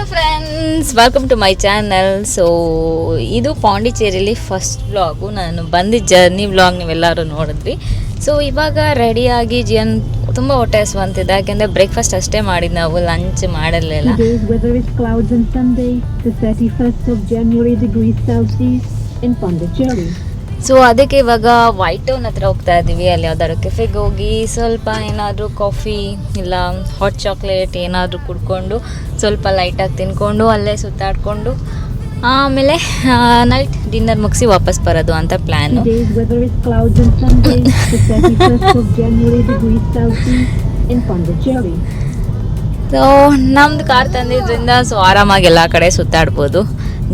Hello friends, welcome to my channel. So ಇದು ಪಾಂಡಿಚೇರಿಯಲ್ಲಿ first vlog. ನಾನು ಬಂದಿದ್ದ ಜರ್ನಿ ವ್ಲಾಗ್ ನೀವೆಲ್ಲರೂ ನೋಡಿದ್ವಿ. ಸೊ ಇವಾಗ ರೆಡಿಯಾಗಿ ಜಿಯನ್ ತುಂಬ ಹೊಟ್ಟೆ ಹಸುವಂತಿದೆ, ಯಾಕೆಂದರೆ ಬ್ರೇಕ್ಫಾಸ್ಟ್ ಅಷ್ಟೇ ಮಾಡಿದ್ದು, ನಾವು ಲಂಚ್ ಮಾಡಲಿಲ್ಲ. ಸೊ ಅದಕ್ಕೆ ಇವಾಗ ವೈಟ್ ಟೌನ್ ಹತ್ರ ಹೋಗ್ತಾ ಇದ್ದೀವಿ. ಅಲ್ಲಿ ಯಾವ್ದಾದ್ರು ಕೆಫೆಗೆ ಹೋಗಿ ಸ್ವಲ್ಪ ಏನಾದರೂ ಕಾಫಿ ಇಲ್ಲ ಹಾಟ್ ಚಾಕ್ಲೇಟ್ ಏನಾದರೂ ಕುಡ್ಕೊಂಡು ಸ್ವಲ್ಪ ಲೈಟಾಗಿ ತಿನ್ಕೊಂಡು ಅಲ್ಲೇ ಸುತ್ತಾಡಿಕೊಂಡು ಆಮೇಲೆ ನೈಟ್ ಡಿನ್ನರ್ ಮುಗಿಸಿ ವಾಪಸ್ ಬರೋದು ಅಂತ ಪ್ಲ್ಯಾನು. ಸೊ ನಮ್ದು ಕಾರ್ ತಂದಿದ್ದರಿಂದ ಸೊ ಆರಾಮಾಗಿ ಎಲ್ಲ ಕಡೆ ಸುತ್ತಾಡ್ಬೋದು.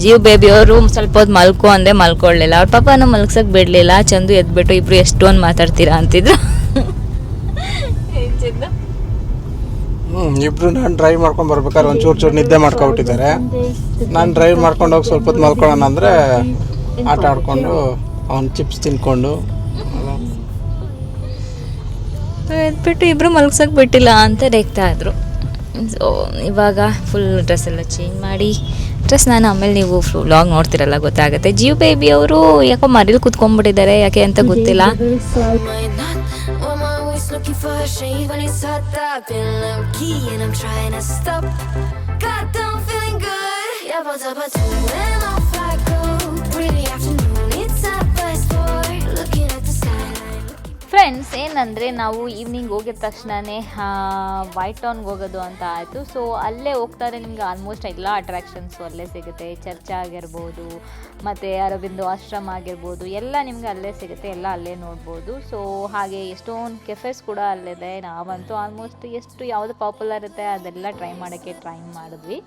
ಜೀವ್ ಬೇಬಿಯವರು ಸ್ವಲ್ಪ ಹೊತ್ತು ಮಲ್ಕೊ ಅಂದೆ, ಮಲ್ಕೊಳ್ಳಿಲ್ಲ. ಅವ್ರ ಪಾಪನ ಮಲ್ಗ್ಸಕ್ಕೆ ಬಿಡಲಿಲ್ಲ. ಚಂದು ಎದ್ಬಿಟ್ಟು ಇಬ್ರು ಎಷ್ಟೊಂದು ಮಾತಾಡ್ತೀರಾ ಅಂತಿದ್ರು. ಇಬ್ರು ನಾನು ಡ್ರೈವ್ ಮಾಡ್ಕೊಂಡು ಬರ್ಬೇಕಾದ್ರೆ ಒಂಚೂರು ನಿದ್ದೆ ಮಾಡ್ಕೊಬಿಟ್ಟಿದ್ದಾರೆ. ನಾನು ಡ್ರೈವ್ ಮಾಡ್ಕೊಂಡು ಹೋಗಿ ಸ್ವಲ್ಪ ಹೊತ್ತು ಮಲ್ಕೊಳ್ಳೋಣ ಅಂದರೆ ಆಟ ಆಡ್ಕೊಂಡು ಅವ್ನು ಚಿಪ್ಸ್ ತಿನ್ಕೊಂಡು ಎದ್ಬಿಟ್ಟು ಇಬ್ರು ಮಲ್ಗ್ಸಕ್ಕೆ ಬಿಟ್ಟಿಲ್ಲ ಅಂತ ರೇಗ್ತಾ ಇದ್ರು. ಸೊ ಇವಾಗ ಫುಲ್ ಡ್ರೆಸ್ ಎಲ್ಲ ಚೇಂಜ್ ಮಾಡಿ ನಾನು ಆಮೇಲೆ ನೀವು ವ್ಲಾಗ್ ನೋಡ್ತಿರಲ್ಲ ಗೊತ್ತಾಗುತ್ತೆ. ಜೀವ್ ಬೇಬಿ ಅವರು ಯಾಕೋ ಮನೇಲಿ ಕುತ್ಕೊಂಡ್ಬಿಟ್ಟಿದ್ದಾರೆ, ಯಾಕೆ ಅಂತ ಗೊತ್ತಿಲ್ಲ. ಫ್ರೆಂಡ್ಸ್, ಏನಂದರೆ ನಾವು ಈವ್ನಿಂಗ್ ಹೋಗಿದ ತಕ್ಷಣವೇ ವೈಟ್ ಟೌನ್ಗೆ ಹೋಗೋದು ಅಂತ ಆಯಿತು. ಸೊ ಅಲ್ಲೇ ಹೋಗ್ತಾರೆ, ನಿಮ್ಗೆ ಆಲ್ಮೋಸ್ಟ್ ಎಲ್ಲ ಅಟ್ರಾಕ್ಷನ್ಸು ಅಲ್ಲೇ ಸಿಗುತ್ತೆ. ಚರ್ಚ್ ಆಗಿರ್ಬೋದು, ಮತ್ತು ಅರಬಿಂದೋ ಆಶ್ರಮ ಆಗಿರ್ಬೋದು, ಎಲ್ಲ ನಿಮ್ಗೆ ಅಲ್ಲೇ ಸಿಗುತ್ತೆ, ಎಲ್ಲ ಅಲ್ಲೇ ನೋಡ್ಬೋದು. ಸೊ ಹಾಗೆ ಎಷ್ಟೊಂದು ಕೆಫೆಸ್ ಕೂಡ ಅಲ್ಲಿದೆ. ನಾವಂತೂ ಆಲ್ಮೋಸ್ಟ್ ಎಷ್ಟು ಯಾವುದು ಪಾಪ್ಯುಲರ್ ಇರುತ್ತೆ ಅದೆಲ್ಲ ಟ್ರೈ ಮಾಡಿದ್ವಿ.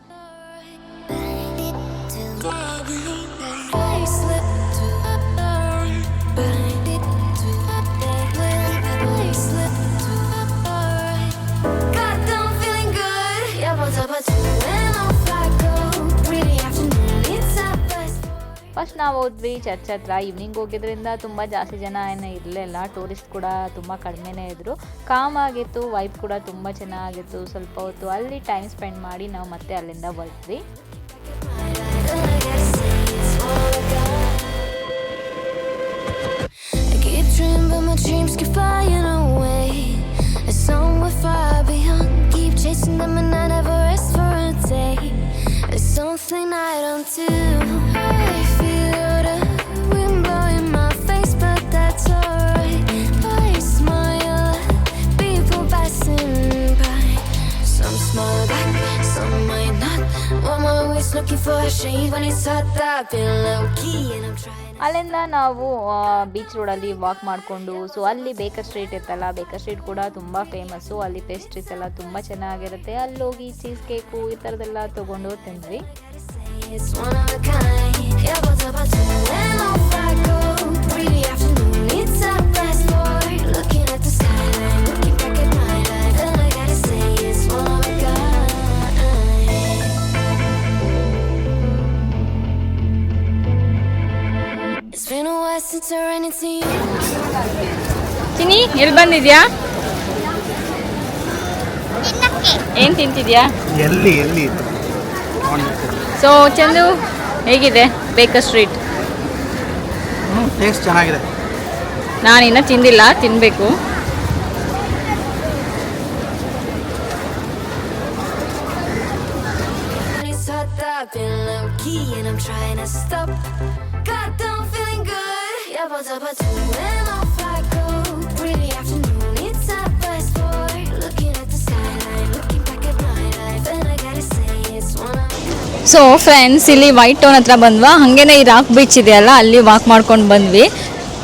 ಫಸ್ಟ್ ನಾವು ಹೋದ್ವಿ ಚರ್ಚ್ ಹತ್ರ. ಈವ್ನಿಂಗ್ ಹೋಗಿದ್ರಿಂದ ತುಂಬ ಜಾಸ್ತಿ ಜನ ಏನೋ ಇರಲಿಲ್ಲ, ಟೂರಿಸ್ಟ್ ಕೂಡ ತುಂಬ ಕಡಿಮೆನೇ ಇದ್ದರು. ಕಾಮ್ ಆಗಿತ್ತು, ವೈಬ್ ಕೂಡ ತುಂಬ ಚೆನ್ನಾಗಿತ್ತು. ಸ್ವಲ್ಪ ಹೊತ್ತು ಅಲ್ಲಿ ಟೈಮ್ ಸ್ಪೆಂಡ್ ಮಾಡಿ ನಾವು ಮತ್ತೆ ಅಲ್ಲಿಂದ ಹೊರಟ್ವಿ. Something I don't do. I feel the wind blowing my face, but that's alright. I smile at people passing by. Some smile back, some might not. I'm always looking for a shade when it's hot. I've been low key and I'm trying. ಅಲ್ಲಿಂದ ನಾವು beach ರೋಡಲ್ಲಿ walk ಮಾಡಿಕೊಂಡು, so ಅಲ್ಲಿ baker street ಇತ್ತಲ್ಲ, baker street ಕೂಡ ತುಂಬ famous. ಅಲ್ಲಿ pastries ಎಲ್ಲ ತುಂಬ ಚೆನ್ನಾಗಿರುತ್ತೆ. ಅಲ್ಲಿ ಹೋಗಿ ಚೀಸ್ ಕೇಕು ಈ ಥರದ್ದೆಲ್ಲ ತೊಗೊಂಡು ತಿಂದ್ವಿ. ಚಿನಿ, ಎಲ್ಲಿ ಬಂದಿದ್ಯಾ? ಏನು ತಿಂತಿದ್ಯಾ? ಎಲ್ಲಿ ಸೊ ಚಂದು, ಹೇಗಿದೆ ಬೇಕರ್ ಸ್ಟ್ರೀಟ್? ಟೇಸ್ಟ್ ಚೆನ್ನಾಗಿದೆ. ನಾನಿನ್ನ ತಿಂದಿಲ್ಲ, ತಿನ್ನಬೇಕು. ಸೊ ಫ್ರೆಂಡ್ಸ್, ಇಲ್ಲಿ ವೈಟ್ ಟೌನ್ ಹತ್ರ ಬಂದ್ವಾ, ಹಾಗೇನೆ ಈ ರಾಕ್ ಬೀಚ್ ಇದೆಯಲ್ಲ, ಅಲ್ಲಿ ವಾಕ್ ಮಾಡ್ಕೊಂಡು ಬಂದ್ವಿ.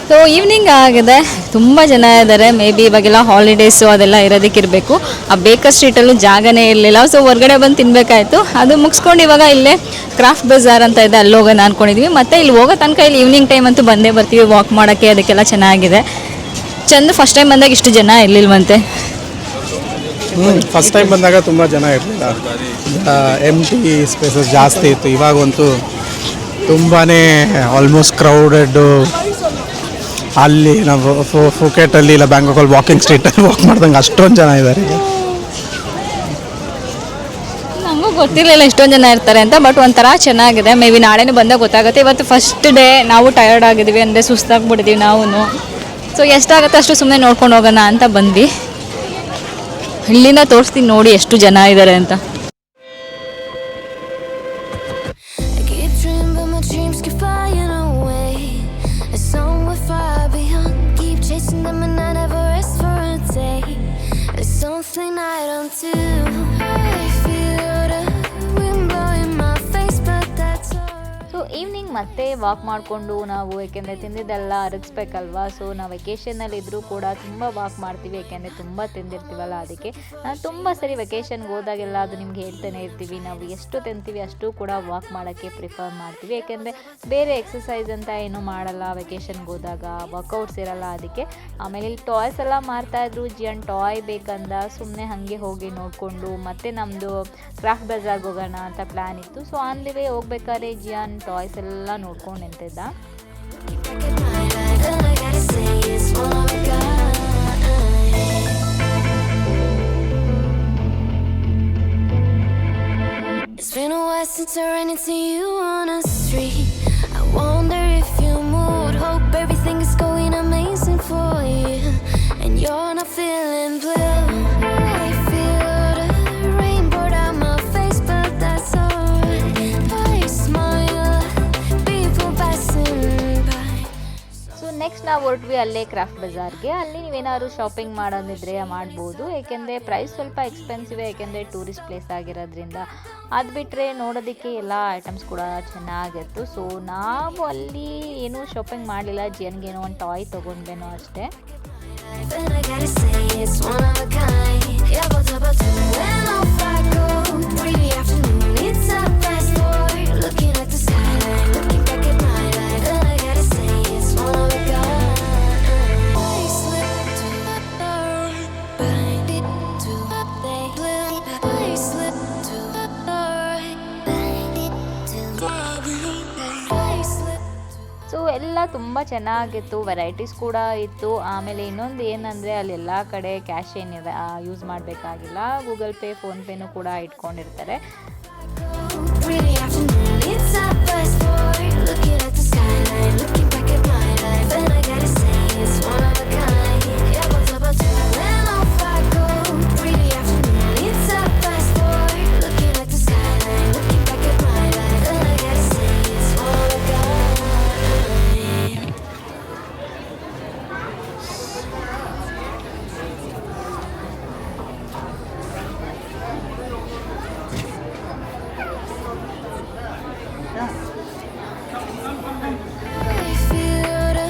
ಸೊ ಈವ್ನಿಂಗ್ ಆಗಿದೆ, ತುಂಬ ಜನ ಇದ್ದಾರೆ. ಮೇ ಬಿ ಇವಾಗೆಲ್ಲ ಹಾಲಿಡೇಸು ಅದೆಲ್ಲ ಇರೋದಕ್ಕಿರಬೇಕು. ಆ ಬೇಕರ್ ಸ್ಟ್ರೀಟಲ್ಲೂ ಜಾಗನೇ ಇರಲಿಲ್ಲ. ಸೊ ಹೊರಗಡೆ ಬಂದು ತಿನ್ನಬೇಕಾಯ್ತು. ಅದು ಮುಗಿಸ್ಕೊಂಡು ಇವಾಗ ಇಲ್ಲೇ ಕ್ರಾಫ್ಟ್ ಬಜಾರ್ ಅಂತ ಇದೆ, ಅಲ್ಲಿ ಹೋಗೋಣ ಅಂದ್ಕೊಂಡಿದ್ವಿ. ಮತ್ತು ಇಲ್ಲಿ ಹೋಗೋ ತನಕ ಇಲ್ಲಿ ಈವ್ನಿಂಗ್ ಟೈಮ್ ಅಂತೂ ಬಂದೇ ಬರ್ತೀವಿ ವಾಕ್ ಮಾಡೋಕ್ಕೆ, ಅದಕ್ಕೆಲ್ಲ ಚೆನ್ನಾಗಿದೆ. ಚಂದ ಫಸ್ಟ್ ಟೈಮ್ ಬಂದಾಗ ಇಷ್ಟು ಜನ ಇರಲಿಲ್ವಂತೆ. ಫಸ್ಟ್ ಟೈಮ್ ಬಂದಾಗ ತುಂಬ ಜನ ಇರಲಿಲ್ಲ, ಎಂಟಿ ಸ್ಪೇಸಸ್ ಜಾಸ್ತಿ ಇತ್ತು. ಇವಾಗಂತೂ ತುಂಬಾ ಆಲ್ಮೋಸ್ಟ್ ಕ್ರೌಡೆಡ್ಡು. ಅಲ್ಲಿ ನಾವು ಫುಕೆಟಲ್ಲಿ ಇಲ್ಲ ಬ್ಯಾಂಕಾಕಲ್ಲಿ ವಾಕಿಂಗ್ ಸ್ಟ್ರೀಟಲ್ಲಿ ವಾಕ್ ಮಾಡ್ದಂಗೆ ಅಷ್ಟೊಂದು ಜನ ಇದ್ದಾರೆ ಈಗ. ನನಗೂ ಗೊತ್ತಿರಲಿಲ್ಲ ಇಷ್ಟೊಂದು ಜನ ಇರ್ತಾರೆ ಅಂತ, ಬಟ್ ಒಂಥರ ಚೆನ್ನಾಗಿದೆ. ಮೇ ಬಿ ನಾಳೆನೇ ಬಂದಾಗ ಗೊತ್ತಾಗುತ್ತೆ. ಇವತ್ತು ಫಸ್ಟ್ ಡೇ, ನಾವು ಟಯರ್ಡ್ ಆಗಿದ್ವಿ, ಅಂದರೆ ಸುಸ್ತಾಗ್ಬಿಟ್ಟಿದ್ವಿ ನಾವು. ಸೊ ಎಷ್ಟಾಗುತ್ತೆ ಅಷ್ಟು ಸುಮ್ಮನೆ ನೋಡ್ಕೊಂಡು ಹೋಗೋಣ ಅಂತ ಬಂದ್ವಿ. ಇಲ್ಲಿಂದ ತೋರಿಸ್ತೀನಿ ನೋಡಿ ಎಷ್ಟು ಜನ ಇದ್ದಾರೆ ಅಂತ. I keep dreaming, but my dreams keep flying away. And somewhere far beyond, keep chasing them and I never rest for a day. There's something I don't do. I feel the wind blowing my face, but that's alright. So evening ಮತ್ತೆ walk ಮಾಡಿಕೊಂಡು ನಾವು, ಏಕೆಂದರೆ ತಿಂದಿದ್ದೆಲ್ಲ ಅರಗಿಸ್ಬೇಕಲ್ವಾ. So ನಾವು ವೆಕೇಷನಲ್ಲಿ ಇದ್ದರೂ ಕೂಡ ತುಂಬ walk ಮಾಡ್ತೀವಿ, ಏಕೆಂದರೆ ತುಂಬ ತಿಂದಿರ್ತೀವಲ್ಲ. ಅದಕ್ಕೆ ನಾನು ತುಂಬ ಸರಿ ವೆಕೇಷನ್ಗೆ ಹೋದಾಗೆಲ್ಲ ಅದು ನಿಮ್ಗೆ ಹೇಳ್ತಾನೆ ಇರ್ತೀವಿ, ನಾವು ಎಷ್ಟು ತಿಂತೀವಿ ಅಷ್ಟು ಕೂಡ ವಾಕ್ ಮಾಡೋಕ್ಕೆ ಪ್ರಿಫರ್ ಮಾಡ್ತೀವಿ. ಏಕೆಂದರೆ ಬೇರೆ ಎಕ್ಸಸೈಸ್ ಅಂತ ಏನೂ ಮಾಡಲ್ಲ ವೆಕೇಷನ್ಗೆ ಹೋದಾಗ, ವರ್ಕೌಟ್ಸ್ ಇರಲ್ಲ ಅದಕ್ಕೆ. ಆಮೇಲೆ ಇಲ್ಲಿ ಟಾಯ್ಸ್ ಎಲ್ಲ ಮಾರ್ತಾಯಿದ್ರು. ಜಿಯನ್ ಟಾಯ್ ಬೇಕಂದ, ಸುಮ್ಮನೆ ಹಾಗೆ ಹೋಗಿ ನೋಡಿಕೊಂಡು ಮತ್ತೆ ನಮ್ಮದು ಕ್ರಾಫ್ಟ್ ಬಜಾರ್ಗೆ ಹೋಗೋಣ ಅಂತ ಪ್ಲ್ಯಾನ್ ಇತ್ತು. ಸೊ ಆನ್ ದಿ ವೇ ಹೋಗ್ಬೇಕಾದ್ರೆ ಜಿಯನ್ ಟಾಯ್ಸ್ ಎಲ್ಲ ನೋಡ್ಕೊಂಡು ನಿಂತಿದ್ದ. It's been a while since I ran into you on a street. I wonder if you moved. Hope everything is going amazing for you, and you're not feeling blue. I feel the rain pour down my face, but that's alright. I smile at people passing by. So next ನಾವು ಹೊರಟ್ವಿ ಅಲ್ಲೇ craft ಬಜಾರ್ಗೆ. ಅಲ್ಲಿ ನೀವೇನಾದ್ರು shopping ಮಾಡೋದಿದ್ರೆ ಮಾಡ್ಬೋದು, ಏಕೆಂದರೆ price ಸ್ವಲ್ಪ expensive, ಏಕೆಂದರೆ tourist place ಆಗಿರೋದ್ರಿಂದ. ಅದು ಬಿಟ್ಟರೆ ನೋಡೋದಕ್ಕೆ ಎಲ್ಲ ಐಟಮ್ಸ್ ಕೂಡ ಚೆನ್ನಾಗಿತ್ತು. ಸೊ ನಾವು ಅಲ್ಲಿ ಏನೂ ಶಾಪಿಂಗ್ ಮಾಡಲಿಲ್ಲ, ಜಿಯನ್ಗೇನೋ ಒಂದು ಟಾಯ್ ತೊಗೊಂಡ್ವೇನೋ ಅಷ್ಟೇ. And I gotta say it's one of a kind. Yeah, but when off I go, pretty afternoon, it's a fast forward, looking at the skyline, looking back at my life. And I gotta say it's one of a kind. I slip to the right, bind it to the left. I slip to the right, bind it to the left. I slip. So ಎಲ್ಲ ತುಂಬ ಚೆನ್ನಾಗಿತ್ತು, varieties ಕೂಡ ಇತ್ತು. ಆಮೇಲೆ ಇನ್ನೊಂದು ಏನಂದರೆ ಅಲ್ಲಿ ಎಲ್ಲ ಕಡೆ ಕ್ಯಾಶ್ ಏನಿದೆ ಯೂಸ್ ಮಾಡಬೇಕಾಗಿಲ್ಲ, ಗೂಗಲ್ ಪೇ, ಫೋನ್ಪೇನೂ ಕೂಡ ಇಟ್ಕೊಂಡಿರ್ತಾರೆ. Pretty afternoon, it's a fast forward, looking at the skyline, looking back at my life. And I gotta say it's one of a kind. Yeah, but when off I go, pretty afternoon, it's a fast forward, looking at the skyline, looking back at my life. And I gotta say it's one of a kind. I feel the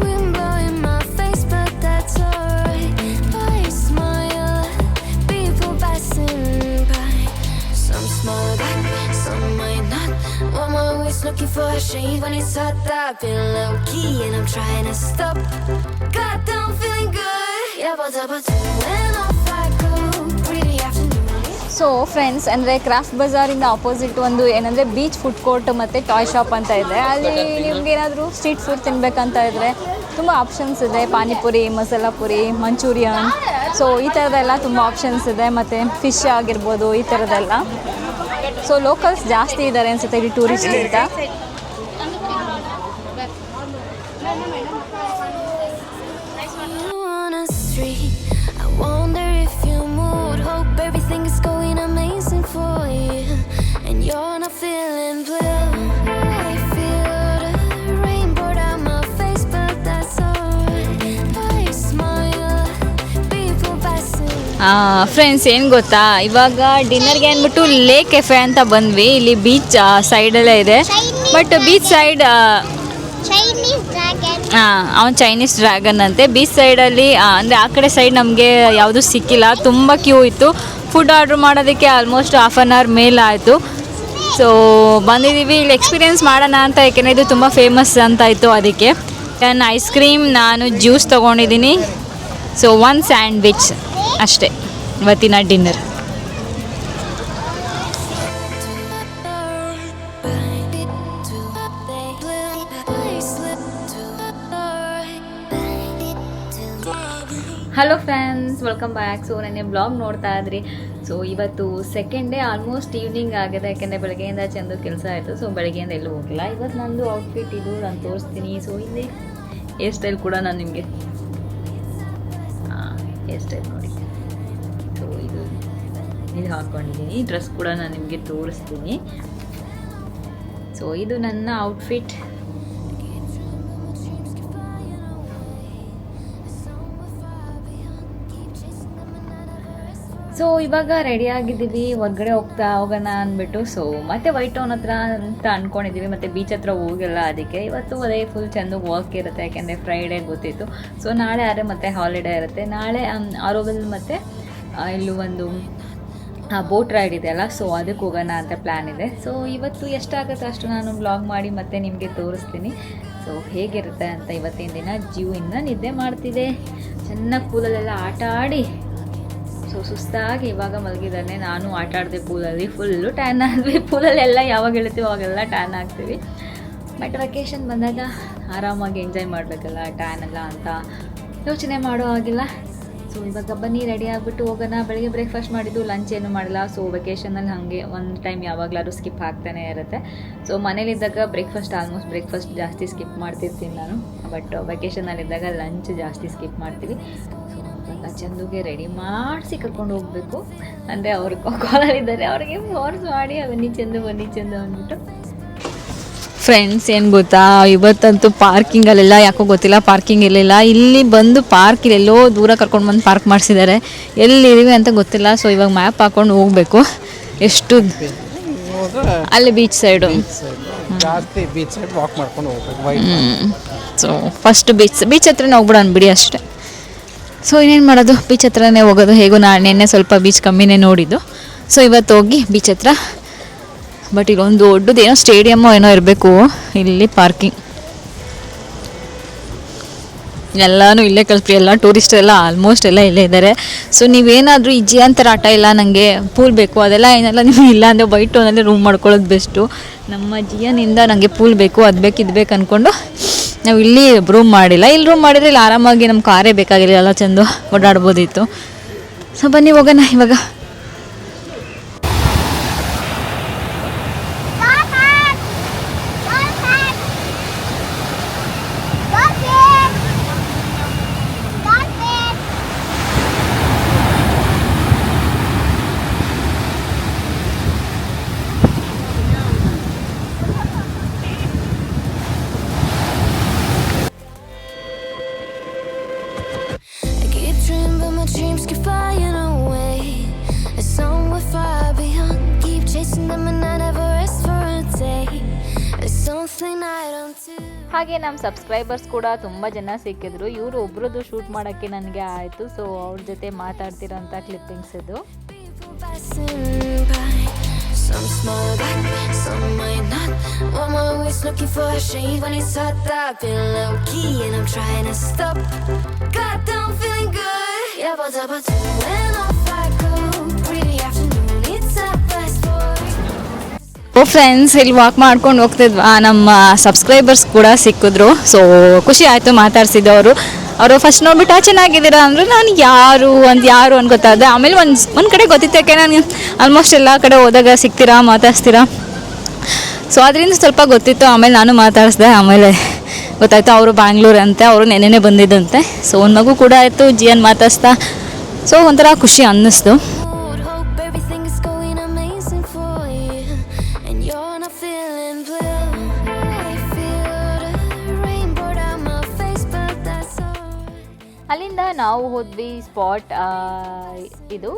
wind blowing my face, but that's alright. I smile at people passing by. Some smile back, some might not. I'm always looking for a shade when it's hot. I've been low key and I'm trying to stop. Goddamn feeling good. Yeah, but when off I go, pretty afternoon. So friends, ಅಂದರೆ craft ಬಜಾರಿಂದ opposite ಒಂದು ಏನಂದರೆ beach food court ಮತ್ತು toy shop ಅಂತ ಇದೆ. ಅಲ್ಲಿ ನಿಮ್ಗೆ ಏನಾದರೂ street food ತಿನ್ನಬೇಕಂತ ಇದ್ದರೆ ತುಂಬ ಆಪ್ಷನ್ಸ್ ಇದೆ. ಪಾನಿಪುರಿ, ಮಸಾಲ ಪುರಿ, ಮಂಚೂರಿಯನ್, ಸೊ ಈ ಥರದ್ದೆಲ್ಲ ತುಂಬ ಆಪ್ಷನ್ಸ್ ಇದೆ. ಮತ್ತು ಫಿಶ್ ಆಗಿರ್ಬೋದು, ಈ ಥರದ್ದೆಲ್ಲ. ಸೊ ಲೋಕಲ್ಸ್ ಜಾಸ್ತಿ ಇದ್ದಾರೆ ಅನಿಸುತ್ತೆ ಇಲ್ಲಿ ಟೂರಿಸ್ಟ್ಗಿಂತ. On a street, I wonder if you moved. Hope everything is going amazing for you, and you're not feeling blue. I feel the rain pour down my face, but that's alright. I smile at people passing. Friends, ಏನು ಗೊತ್ತಾ, ಇವಾಗ ಡಿನ್ನರ್ಗೆ ಅಂದ್ಬಿಟ್ಟು lake cafe ಅಂತ ಬಂದ್ವಿ. ಇಲ್ಲಿ beach ಸೈಡಲ್ಲೇ ಇದೆ, but beach side ಅವನು Chinese dragon ಅಂತೆ. ಬೀಚ್ ಸೈಡಲ್ಲಿ ಅಂದರೆ ಆ ಕಡೆ ಸೈಡ್ ನಮಗೆ ಯಾವುದೂ ಸಿಕ್ಕಿಲ್ಲ, ತುಂಬ ಕ್ಯೂ ಇತ್ತು. ಫುಡ್ ಆರ್ಡ್ರ್ ಮಾಡೋದಕ್ಕೆ ಆಲ್ಮೋಸ್ಟ್ ಹಾಫ್ ಆನ್ ಅವರ್ ಮೇಲೆ ಆಯಿತು. ಸೊ ಬಂದಿದ್ದೀವಿ ಇಲ್ಲಿ ಎಕ್ಸ್ಪೀರಿಯೆನ್ಸ್ ಮಾಡೋಣ ಅಂತ, ಏಕೆಂದರೆ ಇದು ತುಂಬ ಫೇಮಸ್ ಅಂತ ಇತ್ತು. ಅದಕ್ಕೆ ನಾನು ಐಸ್ ಕ್ರೀಮ್, ನಾನು ಜ್ಯೂಸ್ ತೊಗೊಂಡಿದ್ದೀನಿ. ಸೊ ಒಂದು ಸ್ಯಾಂಡ್ವಿಚ್ ಅಷ್ಟೇ ಇವತ್ತಿನ dinner. Hello friends, welcome back. So ನನಗೆ ಬ್ಲಾಗ್ ನೋಡ್ತಾ ಇದ್ರಿ. ಸೊ ಇವತ್ತು ಸೆಕೆಂಡ್ ಡೇ ಆಲ್ಮೋಸ್ಟ್ ಈವ್ನಿಂಗ್ ಆಗಿದೆ, ಯಾಕೆಂದರೆ ಬೆಳಗ್ಗೆಯಿಂದ ಚೆಂದ ಕೆಲಸ ಆಯಿತು. ಸೊ ಬೆಳಗ್ಗೆಯಿಂದ ಎಲ್ಲೂ ಹೋಗಿಲ್ಲ. ಇವತ್ತು ನಂದು ಔಟ್ಫಿಟ್ ಇದು ನಾನು ತೋರಿಸ್ತೀನಿ. ಸೊ ಇಲ್ಲಿ ಹೇರ್ ಸ್ಟೈಲ್ ಕೂಡ ನಾನು ನಿಮಗೆ ಹೇರ್ ಸ್ಟೈಲ್ ನೋಡಿ. ಸೊ ಇದು ಹಾಕ್ಕೊಂಡಿದ್ದೀನಿ. ಡ್ರೆಸ್ ಕೂಡ ನಾನು ನಿಮಗೆ ತೋರಿಸ್ತೀನಿ. ಸೊ ಇದು ನನ್ನ ಔಟ್ಫಿಟ್. ಸೊ ಇವಾಗ ರೆಡಿ ಆಗಿದ್ದೀವಿ, ಹೊರಗಡೆ ಹೋಗೋಣ ಅಂದ್ಬಿಟ್ಟು. ಸೊ ಮತ್ತೆ ವೈಟ್ ಟೌನ್ ಹತ್ರ ಅಂತ ಅಂದ್ಕೊಂಡಿದ್ದೀವಿ, ಮತ್ತು ಬೀಚ್ ಹತ್ರ ಹೋಗಿಲ್ಲ. ಅದಕ್ಕೆ ಇವತ್ತು ಅದೇ ಫುಲ್ ಚೆಂದ ವಾಕ್ ಇರುತ್ತೆ, ಯಾಕೆಂದರೆ ಫ್ರೈಡೇ ಗೊತ್ತಿತ್ತು. ಸೊ ನಾಳೆ ಆದರೆ ಮತ್ತೆ ಹಾಲಿಡೇ ಇರುತ್ತೆ. ನಾಳೆ ಆರೋವಿಲ್ ಮತ್ತು ಇಲ್ಲೂ ಒಂದು ಬೋಟ್ ರೈಡ್ ಇದೆ ಅಲ್ಲ, ಸೊ ಅದಕ್ಕೆ ಹೋಗೋಣ ಅಂತ ಪ್ಲ್ಯಾನ್ ಇದೆ. ಸೊ ಇವತ್ತು ಎಷ್ಟಾಗುತ್ತೆ ಅಷ್ಟು ನಾನು ವ್ಲಾಗ್ ಮಾಡಿ ಮತ್ತೆ ನಿಮಗೆ ತೋರಿಸ್ತೀನಿ. ಸೊ ಹೇಗಿರುತ್ತೆ ಅಂತ. ಇವತ್ತಿನ ದಿನ ಜೀವಿಂದ ನಿದ್ದೆ ಮಾಡ್ತಿದ್ದೆ, ಚೆನ್ನಾಗಿ ಪೂಲಲ್ಲೆಲ್ಲ ಆಟ ಆಡಿ ಸೊ ಸುಸ್ತಾಗಿ ಇವಾಗ ಮಲಗಿದ್ದಾನೆ. ನಾನು ಆಟ ಆಡಿದೆ ಪೂಲಲ್ಲಿ, ಫುಲ್ಲು ಟ್ಯಾನ್ ಆದ್ವಿ. ಪೂಲಲ್ಲೆಲ್ಲ ಯಾವಾಗ ಹೇಳ್ತೀವಿ ಅವಾಗೆಲ್ಲ ಟ್ಯಾನ್ ಆಗ್ತೀವಿ. ಬಟ್ ವೆಕೇಷನ್ ಬಂದಾಗ ಆರಾಮಾಗಿ ಎಂಜಾಯ್ ಮಾಡಬೇಕಲ್ಲ, ಟ್ಯಾನ್ ಎಲ್ಲ ಅಂತ ಯೋಚನೆ ಮಾಡೋ ಆಗಿಲ್ಲ. ಸೊ ಇವಾಗ ಬನ್ನಿ ರೆಡಿ ಆಗಿಬಿಟ್ಟು ಹೋಗೋಣ. ಬೆಳಗ್ಗೆ ಬ್ರೇಕ್ಫಾಸ್ಟ್ ಮಾಡಿದ್ದು, ಲಂಚ್ ಏನು ಮಾಡಿಲ್ಲ. ಸೊ ವೆಕೇಷನಲ್ಲಿ ಹಾಗೆ ಒಂದು ಟೈಮ್ ಯಾವಾಗಲಾದ್ರೂ ಸ್ಕಿಪ್ ಆಗ್ತಾನೆ ಇರುತ್ತೆ. ಸೊ ಮನೇಲಿದ್ದಾಗ ಬ್ರೇಕ್ಫಾಸ್ಟ್ ಜಾಸ್ತಿ ಸ್ಕಿಪ್ ಮಾಡ್ತಿರ್ತೀನಿ ನಾನು. ಬಟ್ ವೆಕೇಷನಲ್ಲಿದ್ದಾಗ ಲಂಚ್ ಜಾಸ್ತಿ ಸ್ಕಿಪ್ ಮಾಡ್ತೀವಿ. ಇವಾಗ ಚಂದುಗೆ ರೆಡಿ ಮಾಡಿಸಿ ಕರ್ಕೊಂಡು ಹೋಗಬೇಕು. ಅಂದರೆ ಅವ್ರು ಕಾಲಲ್ಲಿದ್ದಾರೆ, ಅವ್ರಿಗೆ ಫೋರ್ಸ್ ಮಾಡಿ ಬನ್ನಿ ಚಂದು ಅಂದ್ಬಿಟ್ಟು. ಫ್ರೆಂಡ್ಸ್ ಏನು ಗೊತ್ತಾ, ಇವತ್ತಂತೂ ಪಾರ್ಕಿಂಗಲ್ಲೆಲ್ಲ ಯಾಕೋ ಗೊತ್ತಿಲ್ಲ, ಪಾರ್ಕಿಂಗ್ ಇರಲಿಲ್ಲ. ಇಲ್ಲಿ ಬಂದು ಪಾರ್ಕ್ ಎಲ್ಲೋ ದೂರ ಕರ್ಕೊಂಡು ಬಂದು ಪಾರ್ಕ್ ಮಾಡಿಸಿದ್ದಾರೆ. ಎಲ್ಲಿದ್ದೀವಿ ಅಂತ ಗೊತ್ತಿಲ್ಲ. ಸೊ ಇವಾಗ ಮ್ಯಾಪ್ ಹಾಕ್ಕೊಂಡು ಹೋಗಬೇಕು. ಎಷ್ಟು ಅಲ್ಲಿ ಬೀಚ್ ಸೈಡು ಜಾಸ್ತಿ ಬೀಚ್ ಸೈಡ್ ವಾಕ್ ಮಾಡ್ಕೊಂಡು ಹೋಗ್ಬೇಕು. ಸೊ ಫಸ್ಟ್ ಬೀಚ್ ಹತ್ರನೇ ಹೋಗ್ಬಿಡೋಣ ಬಿಡಿ ಅಷ್ಟೇ. ಸೊ ಇನ್ನೇನು ಮಾಡೋದು, ಬೀಚ್ ಹತ್ರನೇ ಹೋಗೋದು. ಹೇಗೂ ನೆನ್ನೆ ಸ್ವಲ್ಪ ಬೀಚ್ ಕಮ್ಮಿನೇ ನೋಡಿದ್ದು. ಸೊ ಇವತ್ತು ಹೋಗಿ ಬೀಚ್ ಹತ್ರ. ಬಟ್ ಇಲ್ಲೊಂದು ದೊಡ್ಡದು ಏನೋ ಸ್ಟೇಡಿಯಮ್ಮು ಏನೋ ಇರಬೇಕು ಇಲ್ಲಿ ಪಾರ್ಕಿಂಗ್. ಎಲ್ಲನೂ ಇಲ್ಲೇ ಕಲ್ತ್ರಿ, ಎಲ್ಲ ಟೂರಿಸ್ಟ್ ಎಲ್ಲ ಆಲ್ಮೋಸ್ಟ್ ಎಲ್ಲ ಇಲ್ಲೇ ಇದ್ದಾರೆ. ಸೊ ನೀವೇನಾದರೂ ಈ ಜಿಯಾಂತರ ಆಟ ಇಲ್ಲ, ನನಗೆ ಪೂಲ್ ಬೇಕು ಅದೆಲ್ಲ ಏನೆಲ್ಲ ನಿಮಗೆ ಇಲ್ಲ ಅಂದರೆ ವೈಟ್ ಟೌನಲ್ಲಿ ರೂಮ್ ಮಾಡ್ಕೊಳ್ಳೋದು ಬೆಸ್ಟು. ನಮ್ಮ ಜಿಯನಿಂದ ನನಗೆ ಪೂಲ್ ಬೇಕು, ಅದು ಬೇಕು ಇದು ಬೇಕು ಅಂದ್ಕೊಂಡು ನಾವು ಇಲ್ಲಿ ರೂಮ್ ಮಾಡಿಲ್ಲ. ಇಲ್ಲಿ ರೂಮ್ ಮಾಡಿದರೆ ಇಲ್ಲಿ ಆರಾಮಾಗಿ ನಮ್ಮ ಕಾರೇ ಬೇಕಾಗಿಲ್ಲ, ಎಲ್ಲ ಚೆಂದ ಓಡಾಡ್ಬೋದಿತ್ತು. ಸೊ ಬನ್ನಿ ಹೋಗೋಣ ಇವಾಗ. Dreams keep flying away. It's somewhere far beyond. Keep chasing them and I never rest for a day. It's something I don't do. ಹಾಗೆ ನಮ್ಮ ಸಬ್ಸ್ಕ್ರೈಬರ್ಸ್ ಕೂಡ ತುಂಬ ಜನ ಸಿಕ್ಕಿದ್ರು. ಇವರು ಒಬ್ರದ್ದು ಶೂಟ್ ಮಾಡೋಕ್ಕೆ ನನಗೆ ಆಯಿತು. ಸೊ ಅವ್ರ ಜೊತೆ ಮಾತಾಡ್ತಿರೋಂಥ ಕ್ಲಿಪ್ಪಿಂಗ್ಸ್ ಇದು. Some smile back, some might not. I'm always looking for a shade when it's hot. I've been low key and I'm trying to stop. God, I'm feeling good. Yeah, but when off I go. Pretty afternoon, it's a best boy. Friends ಇಲ್ಲಿ walk ಮಾಡ್ಕೊಂಡು ಹೋಗ್ತಿದ್ವಾ, ನಮ್ಮ subscribers ಕೂಡ ಸಿಕ್ಕಿದ್ರು. So ಖುಷಿ ಆಯಿತು ಮಾತಾಡ್ಸಿದ್ದವರು. ಅವರು first ನೋಡ್ಬಿಟ್ಟು ಚೆನ್ನಾಗಿದ್ದೀರಾ ಅಂದರು. ನಾನು ಯಾರು ಅಂತ ಗೊತ್ತಾದೆ. ಆಮೇಲೆ ಒಂದು ಕಡೆ ಗೊತ್ತಿತ್ತು, ಯಾಕೆ ನಾನು ಆಲ್ಮೋಸ್ಟ್ ಎಲ್ಲ ಕಡೆ ಹೋದಾಗ ಸಿಗ್ತೀರಾ, ಮಾತಾಡ್ಸ್ತೀರಾ. ಸೊ ಅದರಿಂದ ಸ್ವಲ್ಪ ಗೊತ್ತಿತ್ತು. ಆಮೇಲೆ ನಾನು ಮಾತಾಡಿಸ್ದೆ. ಆಮೇಲೆ ಗೊತ್ತಾಯ್ತು ಅವರು ಬ್ಯಾಂಗ್ಳೂರ್ ಅಂತೆ, ಅವರು ನೆನ್ನೆನೇ ಬಂದಿದ್ದಂತೆ. ಸೊ ಒಂದು ಮಗು ಕೂಡ ಆಯಿತು, ಜಿಯನ್ ಮಾತಾಡ್ಸ್ತಾ. ಸೊ ಒಂಥರ ಖುಷಿ ಅನ್ನಿಸ್ತು. Hope everything is going amazing for you and you're not feeling blue. I feel the rainbow down my face, but that's alright. ಅಲ್ಲಿಂದ ನಾವು ಹೋದ್ವಿ ಸ್ಪಾಟ್. ಇದು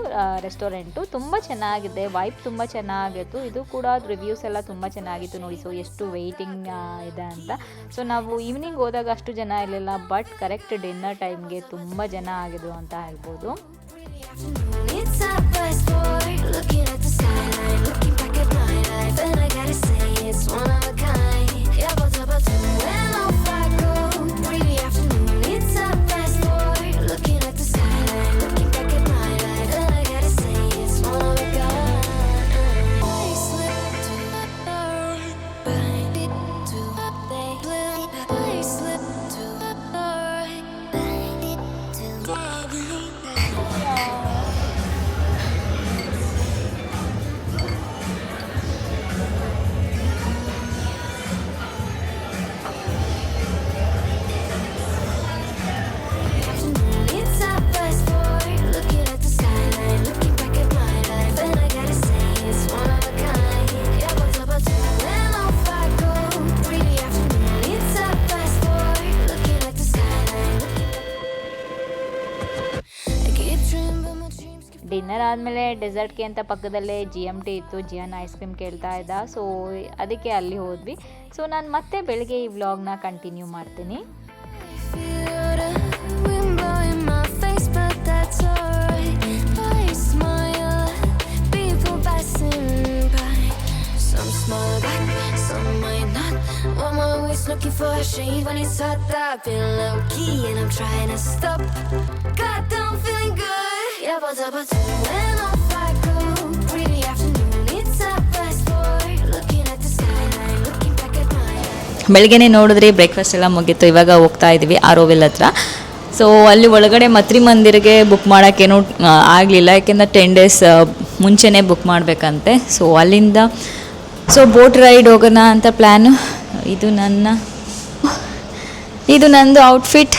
ರೆಸ್ಟೋರೆಂಟು ತುಂಬ ಚೆನ್ನಾಗಿದೆ, ವೈಬ್ ತುಂಬ ಚೆನ್ನಾಗಿತ್ತು. ಇದು ಕೂಡ ರಿವ್ಯೂಸ್ ಎಲ್ಲ ತುಂಬ ಚೆನ್ನಾಗಿತ್ತು ನೋಡಿ. ಸೊ ಎಷ್ಟು ವೆಯ್ಟಿಂಗ್ ಇದೆ ಅಂತ. ಸೊ ನಾವು ಈವ್ನಿಂಗ್ ಹೋದಾಗ ಅಷ್ಟು ಜನ ಇರಲಿಲ್ಲ, ಬಟ್ ಕರೆಕ್ಟ್ ಡಿನ್ನರ್ ಟೈಮ್ಗೆ ತುಂಬ ಜನ ಆಗಿದ್ರು ಅಂತ ಹೇಳ್ಬೋದು. It's a best boy, looking at the skyline, looking back at my life, and I gotta say it's one of a kind. Yeah, but when off I go, pretty afternoon. It's a best boy, looking at the skyline, looking back at my life, and I gotta say it's one of a kind. I slip to the right, bind it to the blue. I slip to the right, bind it to the blue. Dinner ಆದಮೇಲೆ ಡೆಸರ್ಟ್ಗೆ ಅಂತ ಪಕ್ಕದಲ್ಲೇ GMT ಇತ್ತು. Ziyan ice cream ಕೇಳ್ತಾ ಇದ್ದ, so ಅದಕ್ಕೆ ಅಲ್ಲಿ ಹೋದ್ವಿ. So ನಾನು ಮತ್ತೆ ಬೆಳಗ್ಗೆ ಈ ವ್ಲಾಗ್ನ ಕಂಟಿನ್ಯೂ ಮಾಡ್ತೀನಿ. Looking for a shade when it's hot, I've been low key and I'm trying to stop. God, I'm feeling good. Yeah, but when off I go. Pretty afternoon, it's a fast forward. Looking at the skyline, looking back at my life. ಬೆಳಗ್ಗೆನೇ ನೋಡಿದ್ರಿ breakfast ಎಲ್ಲ ಮುಗೀತು. ಇವಾಗ ಹೋಗ್ತಾ ಇದ್ದೀವಿ ಆರೋವಿಲ್ ಹತ್ರ. So ಅಲ್ಲಿ ಒಳಗಡೆ ಮತ್ರಿ ಮಂದಿರಿಗೆ ಬುಕ್ ಮಾಡೋಕ್ಕೇನೂ ಆಗಲಿಲ್ಲ, ಯಾಕೆಂದರೆ 10 days ಮುಂಚೆನೇ ಬುಕ್ ಮಾಡಬೇಕಂತೆ. ಸೊ ಅಲ್ಲಿಂದ ಬೋಟ್ ರೈಡ್ ಹೋಗೋಣ ಅಂತ ಪ್ಲ್ಯಾನು. ಇದು ನಂದು ಔಟ್ಫಿಟ್.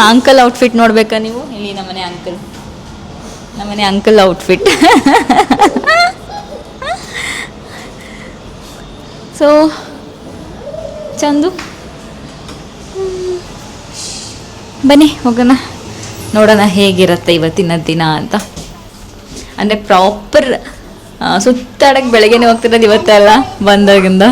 ಅಂಕಲ್ ಔಟ್ಫಿಟ್ ನೋಡ್ಬೇಕಾ ನೀವು? ಇಲ್ಲಿ ನಮ್ಮನೆ ಅಂಕಲ್ ಔಟ್ಫಿಟ್. ಸೊ ಚಂದು, ಬನ್ನಿ ಹೋಗೋಣ, ನೋಡೋಣ ಹೇಗಿರುತ್ತೆ ಇವತ್ತಿನ ದಿನ ಅಂತ. ಅಂದರೆ ಪ್ರಾಪರ್ ಸುತ್ತಾಡಕ್ಕೆ ಬೆಳಗ್ಗೆನೇ ಹೋಗ್ತಿರೋದು ಇವತ್ತೆಲ್ಲ ಬಂದಾಗಿಂದ.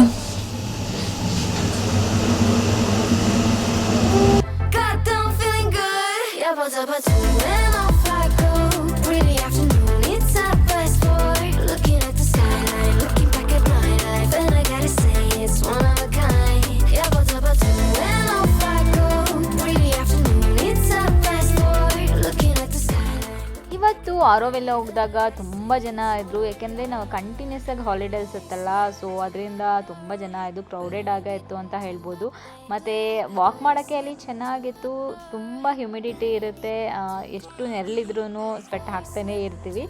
ಇವತ್ತು ಆರೋವೆಲ್ಲ ಹೋಗಿದಾಗ ತುಂಬ ಜನ ಇದ್ದರು, ಯಾಕೆಂದರೆ ನಾವು ಕಂಟಿನ್ಯೂಸ್ ಆಗಿ ಹಾಲಿಡೇಸ್ ಇತ್ತಲ್ಲ. ಸೊ ಅದರಿಂದ ತುಂಬ ಜನ ಇದು ಕ್ರೌಡೆಡ್ ಆಗೇ ಇತ್ತು ಅಂತ ಹೇಳ್ಬೋದು. ಮತ್ತು ವಾಕ್ ಮಾಡೋಕ್ಕೆ ಅಲ್ಲಿ ಚೆನ್ನಾಗಿತ್ತು. ತುಂಬ ಹ್ಯುಮಿಡಿಟಿ ಇರುತ್ತೆ, ಎಷ್ಟು ನೆರಳಿದ್ರೂ ಸ್ವೆಟ್ ಹಾಕ್ತಾನೇ ಇರ್ತೀವಿ.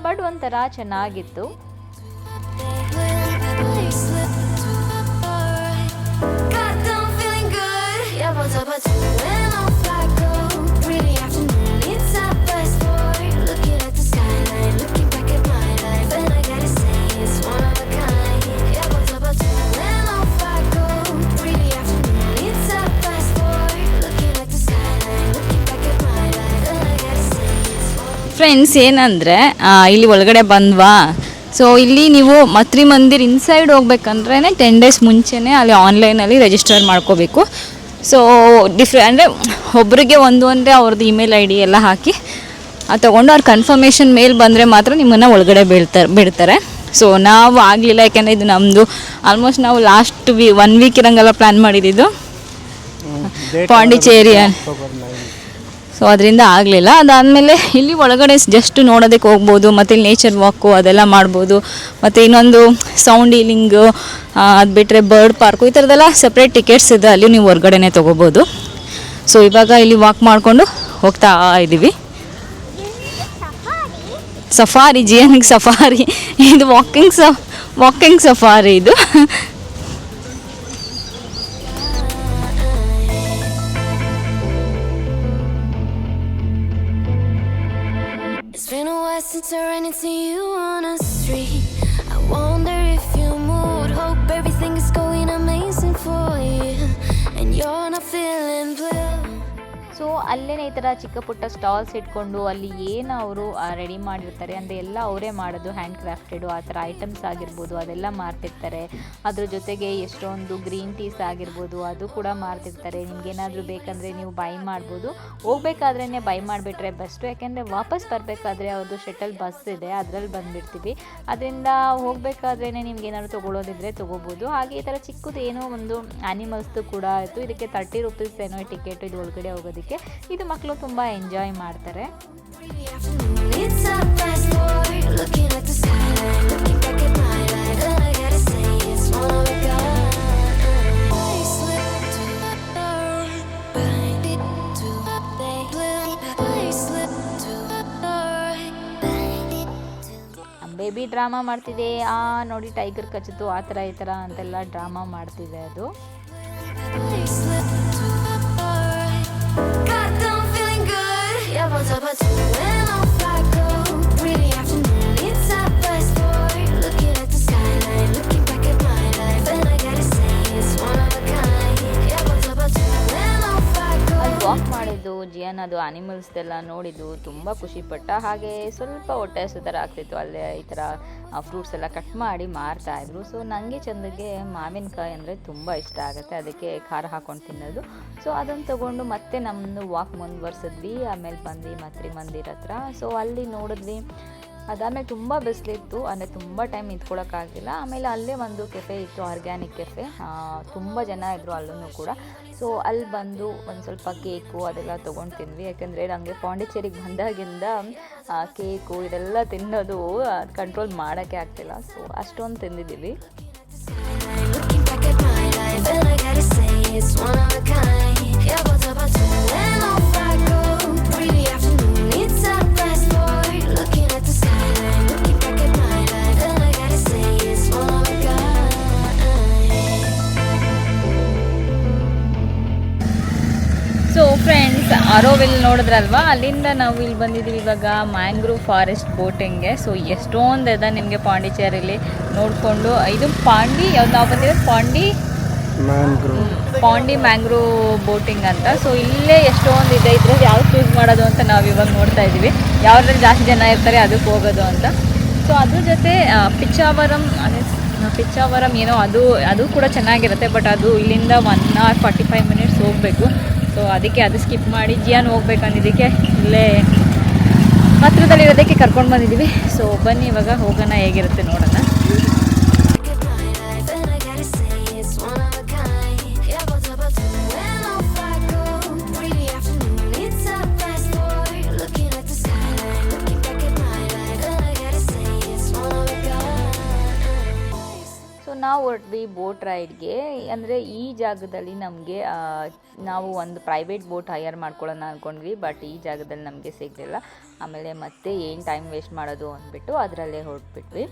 ಬಟ್ ಒಂಥರ ಚೆನ್ನಾಗಿತ್ತು. ಫ್ರೆಂಡ್ಸ್, ಏನಂದರೆ ಇಲ್ಲಿ ಒಳಗಡೆ ಬಂದ್ವಾ. ಸೊ ಇಲ್ಲಿ ನೀವು ಮತ್ರಿ ಮಂದಿರ್ ಇನ್ಸೈಡ್ ಹೋಗ್ಬೇಕಂದ್ರೆ 10 days ಮುಂಚೆನೇ ಅಲ್ಲಿ ಆನ್ಲೈನಲ್ಲಿ ರಿಜಿಸ್ಟರ್ ಮಾಡ್ಕೋಬೇಕು. ಸೊ ಅಂದರೆ ಒಬ್ರಿಗೆ ಒಂದು ಅಂದರೆ ಅವ್ರದ್ದು ಇಮೇಲ್ ID ಎಲ್ಲ ಹಾಕಿ ಅದು ತೊಗೊಂಡು ಅವ್ರ ಕನ್ಫರ್ಮೇಷನ್ ಮೇಲ್ ಬಂದರೆ ಮಾತ್ರ ನಿಮ್ಮನ್ನು ಒಳಗಡೆ ಬಿಡ್ತಾರೆ. ಸೊ ನಾವು ಆಗಲಿಲ್ಲ, ಯಾಕೆಂದರೆ ಇದು ನಮ್ಮದು ಆಲ್ಮೋಸ್ಟ್ ನಾವು ಲಾಸ್ಟ್ 1 week ಇರೋಂಗೆಲ್ಲ ಪ್ಲ್ಯಾನ್ ಮಾಡಿದ್ದು ಪಾಂಡಿಚೇರಿ. ಸೊ ಅದರಿಂದ ಆಗಲಿಲ್ಲ. ಅದಾದಮೇಲೆ ಇಲ್ಲಿ ಒಳಗಡೆ ಜಸ್ಟ್ ನೋಡೋದಕ್ಕೆ ಹೋಗ್ಬೋದು, ಮತ್ತು ಇಲ್ಲಿ ನೇಚರ್ ವಾಕು ಅದೆಲ್ಲ ಮಾಡ್ಬೋದು. ಮತ್ತು ಇನ್ನೊಂದು ಸೌಂಡ್ ಹೀಲಿಂಗು, ಅದು ಬಿಟ್ಟರೆ ಬರ್ಡ್ ಪಾರ್ಕು, ಈ ಥರದ್ದೆಲ್ಲ ಸಪ್ರೇಟ್ ಟಿಕೆಟ್ಸ್ ಇದೆ, ಅಲ್ಲಿ ನೀವು ಹೊರ್ಗಡೆನೇ ತೊಗೋಬೋದು. ಸೊ ಇವಾಗ ಇಲ್ಲಿ ವಾಕ್ ಮಾಡಿಕೊಂಡು ಹೋಗ್ತಾ ಇದ್ದೀವಿ. ಸಫಾರಿ, ಜಿಯಾನಿಗೆ ಸಫಾರಿ, ಇದು ವಾಕಿಂಗ್ ಸಫಾರಿ ಇದು. Since I ran into you on a street, I wonder if you moved. Hope everything is going amazing for you, and you're not feeling blue. So ಅಲ್ಲೇ ಈ ಥರ ಚಿಕ್ಕ ಪುಟ್ಟ ಸ್ಟಾಲ್ಸ್ ಇಟ್ಕೊಂಡು ಅಲ್ಲಿ ಏನು ಅವರು ರೆಡಿ ಮಾಡಿರ್ತಾರೆ ಅಂದರೆ ಎಲ್ಲ ಅವರೇ ಮಾಡೋದು, ಹ್ಯಾಂಡ್ ಕ್ರಾಫ್ಟೆಡು ಆ ಥರ ಐಟಮ್ಸ್ ಆಗಿರ್ಬೋದು ಅದೆಲ್ಲ ಮಾರ್ತಿರ್ತಾರೆ. ಅದ್ರ ಜೊತೆಗೆ ಎಷ್ಟೊಂದು ಗ್ರೀನ್ ಟೀಸ್ ಆಗಿರ್ಬೋದು ಅದು ಕೂಡ ಮಾರ್ತಿರ್ತಾರೆ. ನಿಮ್ಗೇನಾದರೂ ಬೇಕಂದರೆ ನೀವು ಬೈ ಮಾಡ್ಬೋದು. ಹೋಗ್ಬೇಕಾದ್ರೇ ಬೈ ಮಾಡಿಬಿಟ್ರೆ ಬೆಸ್ಟು, ಯಾಕೆಂದರೆ ವಾಪಸ್ ಬರಬೇಕಾದ್ರೆ ಅವ್ರದ್ದು ಶಟಲ್ ಬಸ್ ಇದೆ, ಅದರಲ್ಲಿ ಬಂದುಬಿಡ್ತೀವಿ. ಅದರಿಂದ ಹೋಗಬೇಕಾದ್ರೇ ನಿಮ್ಗೇನಾದ್ರು ತೊಗೊಳೋದಿದ್ರೆ ತೊಗೋಬೋದು. ಹಾಗೆ ಈ ಥರ ಚಿಕ್ಕದು ಏನೋ ಒಂದು ಆ್ಯನಿಮಲ್ಸ್ದು ಕೂಡ ಆಯಿತು. ಇದಕ್ಕೆ 30 rupees ಏನೋ ಟಿಕೆಟ್ ಇದು ಒಳಗಡೆ ಹೋಗೋದಕ್ಕೆ. ಇದು ಮಕ್ಕಳು ತುಂಬ ಎಂಜಾಯ್ ಮಾಡ್ತಾರೆ. ಬೇಬಿ ಡ್ರಾಮಾ ಮಾಡ್ತಿದೆ, ನೋಡಿ ಟೈಗರ್ ಕಚ್ಚಿತು ಆ ಥರ ಈ ಥರ ಅಂತೆಲ್ಲ ಡ್ರಾಮಾ ಮಾಡ್ತಿದೆ ಅದು. ವಾಕ್ ಮಾಡಿದ್ದು ಜಿಯಾನ್ ಅದು ಆನಿಮಲ್ಸ್ದೆಲ್ಲ ನೋಡಿದ್ದು ತುಂಬ ಖುಷಿಪಟ್ಟ. ಹಾಗೆ ಸ್ವಲ್ಪ ಹೊಟ್ಟೆ ಹಸು ಥರ ಆಗ್ತಿತ್ತು, ಅಲ್ಲೇ ಈ ಥರ ಫ್ರೂಟ್ಸ್ ಎಲ್ಲ ಕಟ್ ಮಾಡಿ ಮಾರ್ತಾಯಿದ್ರು. ಸೊ ನನಗೆ ಚಂದಗೆ ಮಾವಿನಕಾಯಿ ಅಂದರೆ ತುಂಬ ಇಷ್ಟ ಆಗುತ್ತೆ, ಅದಕ್ಕೆ ಖಾರ ಹಾಕ್ಕೊಂಡು ತಿನ್ನೋದು. ಸೊ ಅದನ್ನು ತೊಗೊಂಡು ಮತ್ತೆ ನಮ್ಮದು ವಾಕ್ ಮುಂದುವರ್ಸಿದ್ವಿ. ಆಮೇಲೆ ಬಂದ್ವಿ ಮತ್ರಿ ಮಂದಿರ ಹತ್ರ. ಸೊ ಅಲ್ಲಿ ನೋಡಿದ್ವಿ. ಅದಾದಮೇಲೆ ತುಂಬ ಬಿಸಿಲಿತ್ತು, ಅಂದರೆ ತುಂಬ ಟೈಮ್ ನಿಂತ್ಕೊಳ್ಳೋಕ್ಕಾಗಲಿಲ್ಲ. ಆಮೇಲೆ ಅಲ್ಲೇ ಒಂದು ಕೆಫೆ ಇತ್ತು, ಆರ್ಗ್ಯಾನಿಕ್ ಕೆಫೆ. ತುಂಬ ಜನ ಇದ್ದರು ಅಲ್ಲೂ ಕೂಡ. ಸೊ ಅಲ್ಲಿ ಬಂದು ಒಂದು ಸ್ವಲ್ಪ ಕೇಕು ಅದೆಲ್ಲ ತೊಗೊಂಡು ತಿಂದ್ವಿ. ಯಾಕೆಂದರೆ ನನಗೆ ಪಾಂಡಿಚೇರಿಗೆ ಬಂದಾಗಿಂದ ಕೇಕು ಇದೆಲ್ಲ ತಿನ್ನೋದು ಕಂಟ್ರೋಲ್ ಮಾಡೋಕ್ಕೆ ಆಗ್ತಿಲ್ಲ. ಸೊ ಅಷ್ಟೊಂದು ತಿಂದಿದ್ದೀವಿ. Looking back at my life, and I gotta say it's one of a kind. Yeah, what's up, and off I go. Pretty afternoon, it's a fast forward. Looking at the skyline, looking back at my life, and I gotta say it's one of a kind. So friends, Auroville ನೋಡಿದ್ರಲ್ವಾ, ಅಲ್ಲಿಂದ ನಾವು ಇಲ್ಲಿ ಬಂದಿದ್ದೀವಿ ಇವಾಗ mangrove forest ಬೋಟಿಂಗ್ಗೆ. So ಎಷ್ಟೊಂದು ಇದೆ ನಿಮಗೆ ಪಾಂಡಿಚೇರಿಲಿ ನೋಡಿಕೊಂಡು. ಇದು ಯಾವ್ದು ನಾವು ಬಂದಿರೋದು ಪಾಂಡಿ ಮ್ಯಾಂಗ್ರೋವ್ ಬೋಟಿಂಗ್ ಅಂತ. ಸೊ ಇಲ್ಲೇ ಎಷ್ಟೊಂದು ಇದೆ, ಇದ್ರಲ್ಲಿ ಯಾವ್ದು ಚೂಸ್ ಮಾಡೋದು ಅಂತ ನಾವು ಇವಾಗ ನೋಡ್ತಾ ಇದ್ದೀವಿ. ಯಾವ್ದ್ರಲ್ಲಿ ಜಾಸ್ತಿ ಜನ ಇರ್ತಾರೆ ಅದಕ್ಕೆ ಹೋಗೋದು ಅಂತ. ಸೊ ಅದ್ರ ಜೊತೆ ಪಿಚ್ಚಾವರಂ ಏನೋ ಅದು ಕೂಡ ಚೆನ್ನಾಗಿರುತ್ತೆ. ಬಟ್ ಅದು ಇಲ್ಲಿಂದ 1 hour 45 minutes ಹೋಗಬೇಕು. ಸೊ ಅದಕ್ಕೆ ಅದು ಸ್ಕಿಪ್ ಮಾಡಿ ಜಿಯಾನ್ ಹೋಗ್ಬೇಕಂದಿದ್ದಕ್ಕೆ ಇಲ್ಲೇ ಹತ್ರದಲ್ಲಿರೋದಕ್ಕೆ ಕರ್ಕೊಂಡು ಬಂದಿದ್ದೀವಿ. ಸೊ ಬನ್ನಿ ಇವಾಗ ಹೋಗೋಣ, ಹೇಗಿರುತ್ತೆ ನೋಡೋಣ. ನಾವು ಹೊರಟ್ವಿ ಬೋಟ್ ರೈಡ್ಗೆ. ಅಂದರೆ ಈ ಜಾಗದಲ್ಲಿ ನಮಗೆ ನಾವು ಒಂದು ಪ್ರೈವೇಟ್ ಬೋಟ್ ಹೈಯರ್ ಮಾಡ್ಕೊಳ್ಳೋಣ ಅಂದ್ಕೊಂಡ್ವಿ. ಬಟ್ ಈ ಜಾಗದಲ್ಲಿ ನಮಗೆ ಸಿಗಲಿಲ್ಲ. ಆಮೇಲೆ ಮತ್ತೆ ಏನು ಟೈಮ್ ವೇಸ್ಟ್ ಮಾಡೋದು ಅಂದ್ಬಿಟ್ಟು ಅದರಲ್ಲೇ ಹೊರಟ್ಬಿಟ್ವಿ.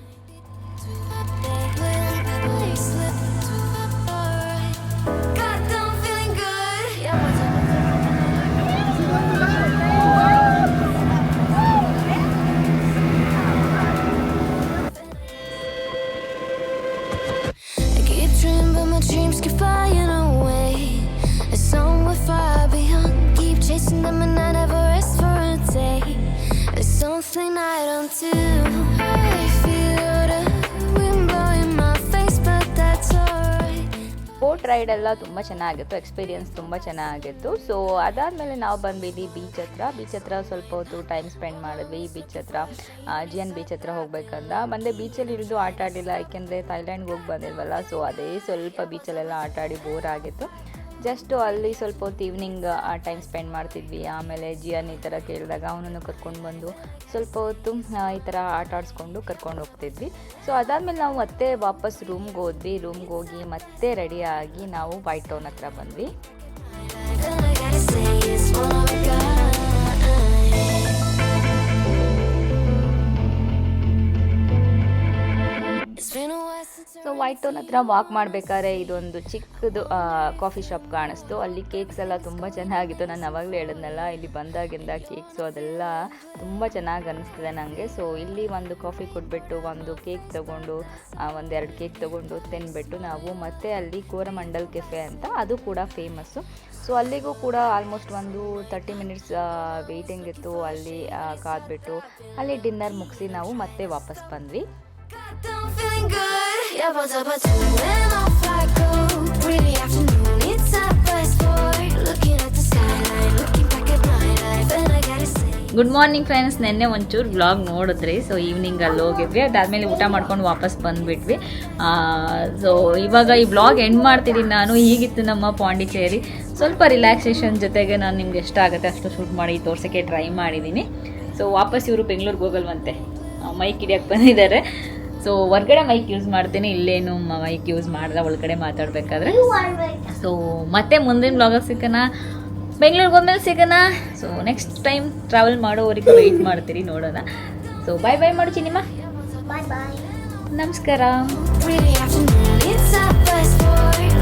Dreams keep flying away. A song we're far beyond. Keep chasing them and I never rest for a day. There's something I don't do. I feel the wind blowing my face, but that's alright. Boat ride ಎಲ್ಲ ತುಂಬ ಚೆನ್ನಾಗಿತ್ತು, experience ತುಂಬ ಚೆನ್ನಾಗಿತ್ತು. So ಅದಾದಮೇಲೆ ನಾವು ಬಂದ್ಬಿಟ್ಟು beach ಹತ್ರ ಸ್ವಲ್ಪ ಹೊತ್ತು ಟೈಮ್ ಸ್ಪೆಂಡ್ ಮಾಡಿದ್ವಿ. ಬೀಚ್ ಹತ್ರ ಜಿಯಾನ್ ಬೀಚ್ ಹತ್ರ ಹೋಗ್ಬೇಕಂದ ಬಂದೆ. ಬೀಚಲ್ಲಿ ಇಳಿದು ಆಟ ಆಡಿಲ್ಲ, ಯಾಕೆಂದರೆ ಥೈಲ್ಯಾಂಡ್ಗೆ ಹೋಗಿ ಬಂದಿಲ್ವಲ್ಲ. ಸೊ ಅದೇ ಸ್ವಲ್ಪ ಬೀಚಲ್ಲೆಲ್ಲ ಆಟ ಆಡಿ ಬೋರ್ ಆಗಿತ್ತು. ಜಸ್ಟು ಅಲ್ಲಿ ಸ್ವಲ್ಪ ಹೊತ್ತು ಈವ್ನಿಂಗ್ ಟೈಮ್ ಸ್ಪೆಂಡ್ ಮಾಡ್ತಿದ್ವಿ. ಆಮೇಲೆ ಜಿಯಾನ್ ಈ ಥರ ಕೇಳಿದಾಗ ಅವನನ್ನು ಕರ್ಕೊಂಡು ಬಂದು ಸ್ವಲ್ಪ ಹೊತ್ತು ಈ ಥರ ಆಟ ಆಡಿಸ್ಕೊಂಡು ಕರ್ಕೊಂಡು ಹೋಗ್ತಿದ್ವಿ. ಸೊ ಅದಾದಮೇಲೆ ನಾವು ಮತ್ತೆ ವಾಪಸ್ ರೂಮ್ಗೆ ಹೋಗಿ ಮತ್ತೆ ರೆಡಿಯಾಗಿ ನಾವು ವೈಟ್ ಟೌನ್ ಹತ್ರ ಬಂದ್ವಿ. ಸೊ ವೈಟ್ ಟೌನ್ ಹತ್ರ ವಾಕ್ ಮಾಡಬೇಕಾದ್ರೆ ಇದೊಂದು ಚಿಕ್ಕದು ಕಾಫಿ ಶಾಪ್ ಕಾಣಿಸ್ತು. ಅಲ್ಲಿ ಕೇಕ್ಸ್ ಎಲ್ಲ ತುಂಬ ಚೆನ್ನಾಗಿತ್ತು. ನಾನು ಅವಾಗಲೇ ಹೇಳಿದ್ನಲ್ಲ, ಇಲ್ಲಿ ಬಂದಾಗಿಂದ ಕೇಕ್ಸು ಅದೆಲ್ಲ ತುಂಬ ಚೆನ್ನಾಗಿ ಅನ್ನಿಸ್ತಿದೆ ನನಗೆ. ಸೊ ಇಲ್ಲಿ ಒಂದು ಕಾಫಿ ಕೊಟ್ಬಿಟ್ಟು ಒಂದು ಕೇಕ್ ತೊಗೊಂಡು 1-2 ಕೇಕ್ ತೊಗೊಂಡು ತಿನ್ಬಿಟ್ಟು ನಾವು ಮತ್ತೆ ಅಲ್ಲಿ ಕೋರಮಂಡಲ್ ಕೆಫೆ ಅಂತ, ಅದು ಕೂಡ ಫೇಮಸ್ಸು. ಸೊ ಅಲ್ಲಿಗೂ ಕೂಡ ಆಲ್ಮೋಸ್ಟ್ ಒಂದು 30 minutes ವೆಯ್ಟಿಂಗ್ ಇತ್ತು. ಅಲ್ಲಿ ಕಾದ್ಬಿಟ್ಟು ಅಲ್ಲಿ ಡಿನ್ನರ್ ಮುಗಿಸಿ ನಾವು ಮತ್ತೆ ವಾಪಸ್ ಬಂದ್ವಿ. I'm feeling good. Yeah, what's up, and off I go. Pretty afternoon, it's a fast forward. Looking at the skyline, looking back at my life, and I gotta say. Good morning friends. ನೆನ್ನೆ ಒಂಚೂರು vlog ನೋಡಿದ್ರಿ. So evening ಅಲ್ಲಿ ಹೋಗಿದ್ವಿ, ಅದಾದಮೇಲೆ ಊಟ ಮಾಡ್ಕೊಂಡು ವಾಪಸ್ ಬಂದುಬಿಟ್ವಿ. So ಇವಾಗ ಈ ವ್ಲಾಗ್ ಎಂಡ್ ಮಾಡ್ತಿದ್ದೀನಿ ನಾನು. ಹೀಗಿತ್ತು ನಮ್ಮ ಪಾಂಡಿಚೇರಿ. ಸ್ವಲ್ಪ ರಿಲ್ಯಾಕ್ಸೇಷನ್ ಜೊತೆಗೆ ನಾನು ನಿಮ್ಗೆ ಎಷ್ಟಾಗುತ್ತೆ ಅಷ್ಟು ಶೂಟ್ ಮಾಡಿ ತೋರ್ಸೋಕ್ಕೆ ಟ್ರೈ ಮಾಡಿದ್ದೀನಿ. ಸೊ ವಾಪಸ್ ಇವರು ಬೆಂಗಳೂರಿಗೆ ಹೋಗಲ್ವಂತೆ, ಮೈಕ್ ಹಿಡಿಯೋಕ್ಕೆ ಬಂದಿದ್ದಾರೆ. ಸೊ ಹೊರ್ಗಡೆ ಮೈಕ್ ಯೂಸ್ ಮಾಡ್ತೀನಿ, ಇಲ್ಲೇನು ಮೈಕ್ ಯೂಸ್ ಮಾಡಿದ್ರೆ ಒಳಗಡೆ ಮಾತಾಡಬೇಕಾದ್ರೆ. ಸೊ ಮತ್ತೆ ಮುಂದಿನ ವ್ಲಾಗಲ್ಲಿ ಸಿಗೋಣ, ಬೆಂಗಳೂರಿಗೆ ಹೋದ್ಮೇಲೆ ಸಿಗೋಣ. ಸೊ ನೆಕ್ಸ್ಟ್ ಟೈಮ್ ಟ್ರಾವೆಲ್ ಮಾಡೋವರೆಗೂ ವೆಯ್ಟ್ ಮಾಡ್ತೀರಿ, ನೋಡೋಣ. ಸೊ ಬಾಯ್ ಮಾಡು ಚಿನಿಮಾ. Bye bye. ನಮಸ್ಕಾರ. Pretty afternoon, it's a fast forward.